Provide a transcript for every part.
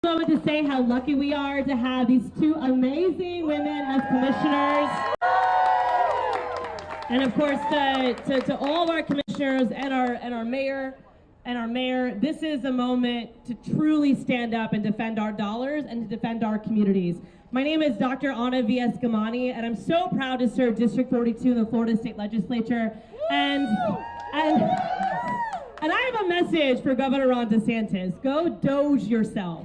moment to say how lucky we are to have these two amazing women as commissioners. And of course, to all of our commissioners and our mayor, this is a moment to truly stand up and defend our dollars and to defend our communities. My name is Dr. Anna V. Eskamani, and I'm so proud to serve District 42 in the Florida State Legislature. And I have a message for Governor Ron DeSantis. Go DOGE yourself.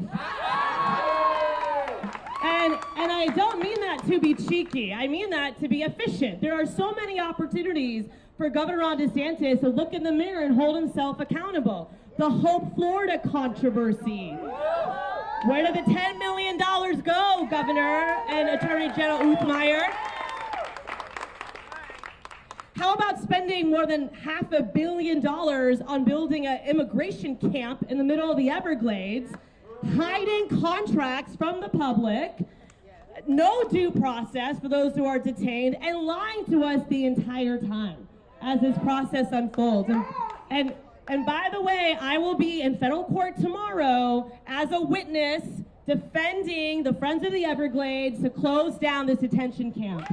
And I don't mean that to be cheeky. I mean that to be efficient. There are so many opportunities for Governor Ron DeSantis to look in the mirror and hold himself accountable. The Hope Florida controversy. Where did the $10 million go, Governor and Attorney General Uthmeyer? How about spending more than $500 million on building an immigration camp in the middle of the Everglades, hiding contracts from the public, no due process for those who are detained, and lying to us the entire time as this process unfolds. And by the way, I will be in federal court tomorrow as a witness defending the Friends of the Everglades to close down this detention camp.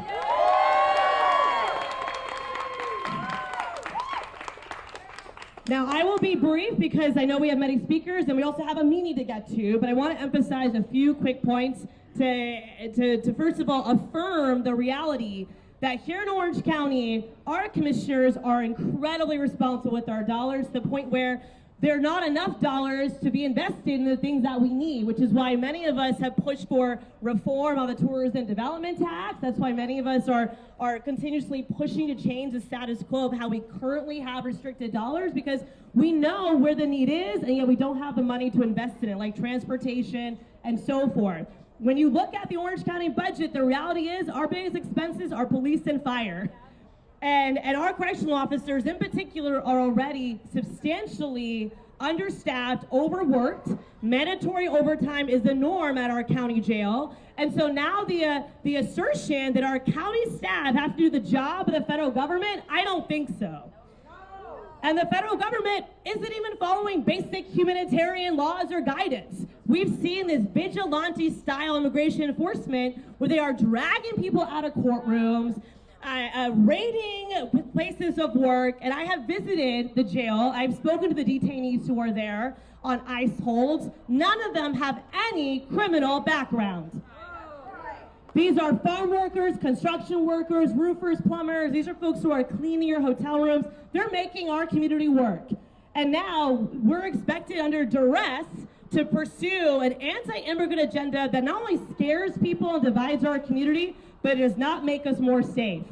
Now, I will be brief because I know we have many speakers and we also have a meeting to get to, but I want to emphasize a few quick points to first of all affirm the reality that here in Orange County, our commissioners are incredibly responsible with our dollars to the point where there are not enough dollars to be invested in the things that we need, which is why many of us have pushed for reform on the tourism development tax. That's why many of us are continuously pushing to change the status quo of how we currently have restricted dollars, because we know where the need is, and yet we don't have the money to invest in it, like transportation and so forth. When you look at the Orange County budget, the reality is our biggest expenses are police and fire. And our correctional officers in particular are already substantially understaffed, overworked. Mandatory overtime is the norm at our county jail. And so now the assertion that our county staff have to do the job of the federal government, I don't think so. And the federal government isn't even following basic humanitarian laws or guidance. We've seen this vigilante-style immigration enforcement where they are dragging people out of courtrooms, raiding places of work, and I have visited the jail. I've spoken to the detainees who are there on ICE holds. None of them have any criminal background. These are farm workers, construction workers, roofers, plumbers. These are folks who are cleaning your hotel rooms. They're making our community work. And now we're expected under duress to pursue an anti-immigrant agenda that not only scares people and divides our community, but it does not make us more safe.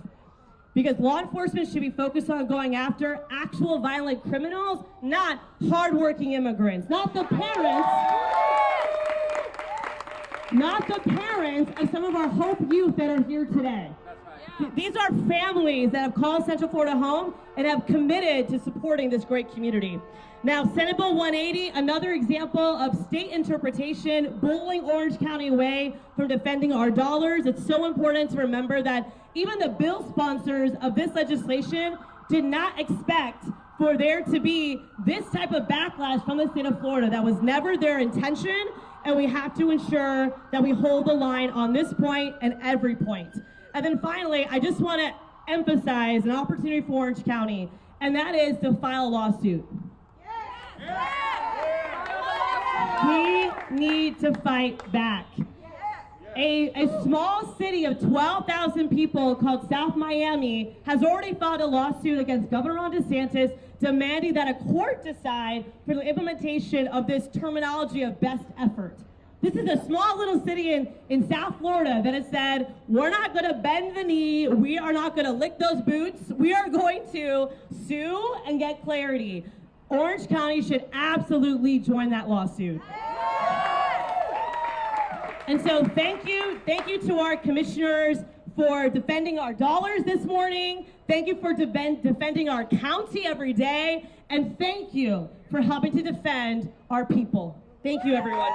Because law enforcement should be focused on going after actual violent criminals, not hardworking immigrants, not the parents of some of our Hope youth that are here today. These are families that have called Central Florida home and have committed to supporting this great community. Now, Senate Bill 180, another example of state interpretation, bullying Orange County away from defending our dollars. It's so important to remember that even the bill sponsors of this legislation did not expect for there to be this type of backlash from the state of Florida. That was never their intention, and we have to ensure that we hold the line on this point and every point. And then finally, I just want to emphasize an opportunity for Orange County, and that is to file a lawsuit. We need to fight back. A small city of 12,000 people called South Miami has already filed a lawsuit against Governor Ron DeSantis demanding that a court decide for the implementation of this terminology of best effort. This is a small little city in South Florida that has said, we're not going to bend the knee, we are not going to lick those boots, we are going to sue and get clarity. Orange County should absolutely join that lawsuit. And so thank you to our commissioners for defending our dollars this morning. Thank you for defending our county every day. And thank you for helping to defend our people. Thank you, everyone.